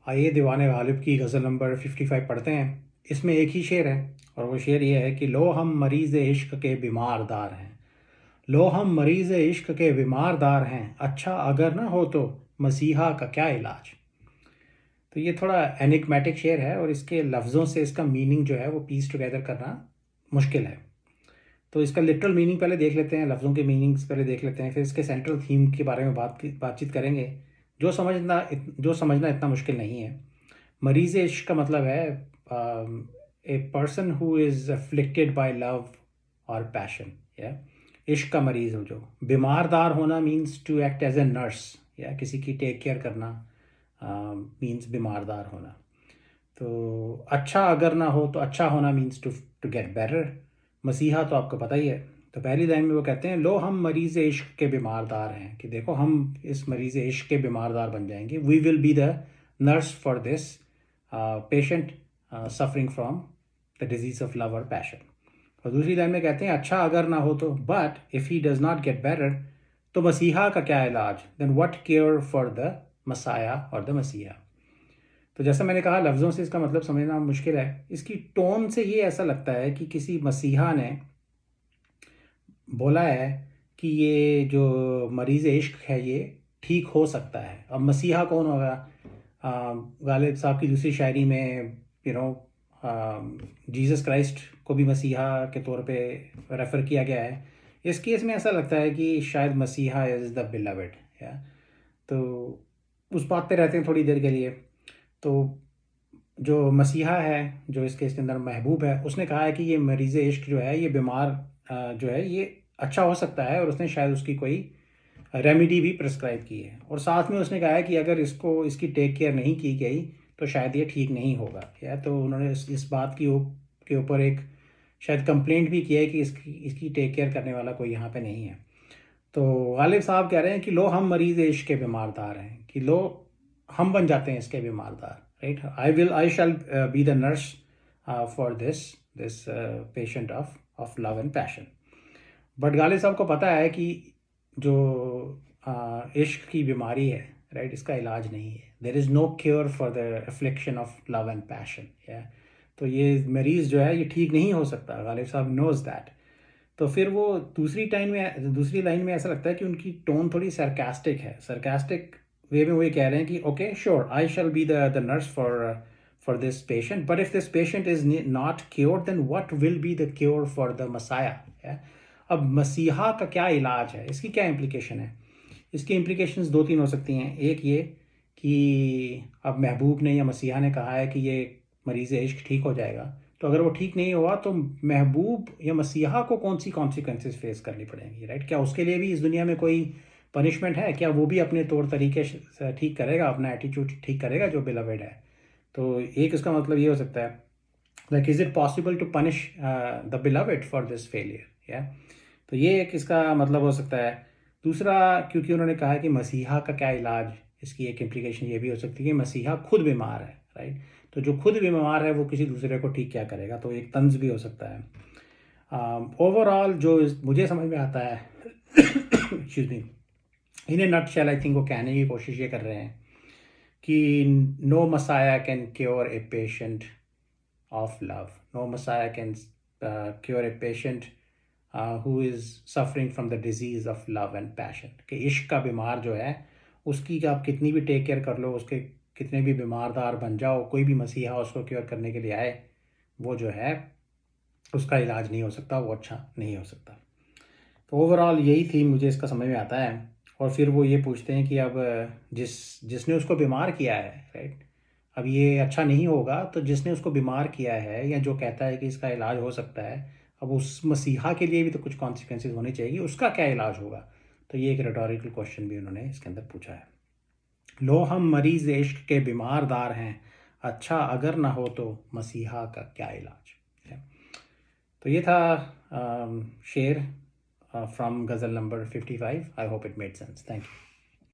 आइए दीवाने गालिब की गज़ल नंबर 55 पढ़ते हैं। इसमें एक ही शेर है और वो शेर ये है कि लो हम मरीज़ इश्क के बीमारदार हैं। लो हम मरीज़ इश्क के बीमारदार हैं, अच्छा अगर ना हो तो मसीहा का क्या इलाज। तो ये थोड़ा एनिग्मेटिक शेर है और इसके लफ्ज़ों से इसका मीनिंग जो है वो पीस टुगेदर करना मुश्किल है। तो इसका लिटरल मीनिंग पहले देख लेते हैं, लफ्ज़ों के मीनिंग्स पहले देख लेते हैं, फिर इसके सेंट्रल थीम के बारे में बातचीत करेंगे। जो समझना इतना मुश्किल नहीं है। मरीज़ इश्क का मतलब है a person who is afflicted by love और पैशन। या इश्क का मरीज़ हो जो। बीमारदार होना means to act as a nurse, या किसी की टेक केयर करना मीन्स बीमारदार होना। तो अच्छा अगर ना हो तो अच्छा होना मीन्स टू गेट बेटर। मसीहा तो आपको पता ही है। तो पहली लाइन में वो कहते हैं लो हम मरीज़ इश्क के बीमारदार हैं, कि देखो हम इस मरीज़ इश्क के बीमारदार बन जाएंगे। We will be the nurse for this patient suffering from the disease of love और पैशन। और दूसरी लाइन में कहते हैं अच्छा अगर ना हो तो, but if he does not get better तो मसीहा का क्या इलाज, then what care for the messiah और द मसीहा। तो जैसा मैंने कहा लफ्ज़ों से इसका मतलब समझना मुश्किल है। इसकी टोन से ये ऐसा लगता है कि किसी मसीहा ने बोला है कि ये जो मरीज़ इश्क है ये ठीक हो सकता है। अब मसीहा कौन होगा? गालिब साहब की दूसरी शायरी में जीसस क्राइस्ट को भी मसीहा के तौर पे रेफ़र किया गया है। इस केस में ऐसा लगता है कि शायद मसीहा इज़ द बिलवेड। या तो उस बात पे रहते हैं थोड़ी देर के लिए। तो जो मसीहा है, जो इस केस के अंदर महबूब है, उसने कहा है कि ये मरीज़ इश्क जो है ये बीमार जो है ये अच्छा हो सकता है, और उसने शायद उसकी कोई रेमेडी भी प्रिस्क्राइब की है। और साथ में उसने कहा है कि अगर इसकी टेक केयर नहीं की गई तो शायद ये ठीक नहीं होगा। या तो उन्होंने इस बात के ऊपर एक शायद कंप्लेंट भी किया है कि इसकी टेक केयर करने वाला कोई यहाँ पे नहीं है। तो गालिब साहब कह रहे हैं कि लो हम मरीज़ इश्क के बीमारदार हैं, कि लो हम बन जाते हैं इसके बीमारदार। Right, I shall be the nurse for this patient of love and passion. But Ghalib साहब को पता है कि जो इश्क की बीमारी है, राइट, इसका इलाज नहीं है। There is no cure for the affliction of love and passion. या तो ये मरीज़ जो है ये ठीक नहीं हो सकता। गालिब साहब नोज दैट। तो फिर वो दूसरी लाइन में ऐसा लगता है कि उनकी टोन थोड़ी सरकास्टिक है। सरकास्टिक वे में वो ये कह रहे हैं कि okay sure I shall be the nurse for this patient, but if this patient is not cured then what will be the cure for the messiah. अब मसीहा का क्या इलाज है, इसकी क्या इम्प्लीकेशन है? इसकी इम्प्लीकेशंस दो तीन हो सकती हैं। एक ये कि अब महबूब ने या मसीहा ने कहा है कि ये मरीज़ इश्क ठीक हो जाएगा, तो अगर वो ठीक नहीं हुआ तो महबूब या मसीहा को कौन सी कॉन्सिक्वेंसेस फेस करनी पड़ेंगी। राइट, क्या उसके लिए भी इस दुनिया में कोई पनिशमेंट है? क्या वो भी अपने तौर तरीके से ठीक करेगा, अपना एटीट्यूड ठीक करेगा जो बिलवेड है? तो एक इसका मतलब ये हो सकता है, like is it possible to punish the beloved for this failure. या तो ये एक इसका मतलब हो सकता है। दूसरा, क्योंकि उन्होंने कहा है कि मसीहा का क्या इलाज, इसकी एक इम्प्लीकेशन ये भी हो सकती है कि मसीहा खुद बीमार है। राइट, तो जो खुद बीमार है वो किसी दूसरे को ठीक क्या करेगा, तो एक तंज भी हो सकता है। ओवरऑल जो मुझे समझ में आता है excuse me, in a nutshell I think वो कहने की कोशिश ये कर रहे हैं कि no messiah can cure a patient of love, no messiah can cure a patient who is suffering from the disease of love and passion. कि इश्क का बीमार जो है उसकी आप कितनी भी टेक केयर कर लो, उसके कितने भी बीमारदार बन जाओ, कोई भी मसीहा उसको क्योर करने के लिए आए, वो जो है उसका इलाज नहीं हो सकता, वो अच्छा नहीं हो सकता। तो ओवरऑल यही थीम मुझे इसका समझ में आता है। और फिर वो ये पूछते हैं कि अब जिसने उसको बीमार किया है, राइट, अब ये अच्छा नहीं होगा, तो जिसने उसको बीमार किया है या जो कहता है कि इसका इलाज हो सकता है, अब उस मसीहा के लिए भी तो कुछ कॉन्सिक्वेंसेज होनी चाहिए, उसका क्या इलाज होगा? तो ये एक रेटोरिकल क्वेश्चन भी उन्होंने इसके अंदर पूछा है। लो हम मरीज़ इश्क के बीमारदार हैं, अच्छा अगर ना हो तो मसीहा का क्या इलाज है। तो ये था शेर from ghazal number 55। I hope it made sense. Thank you.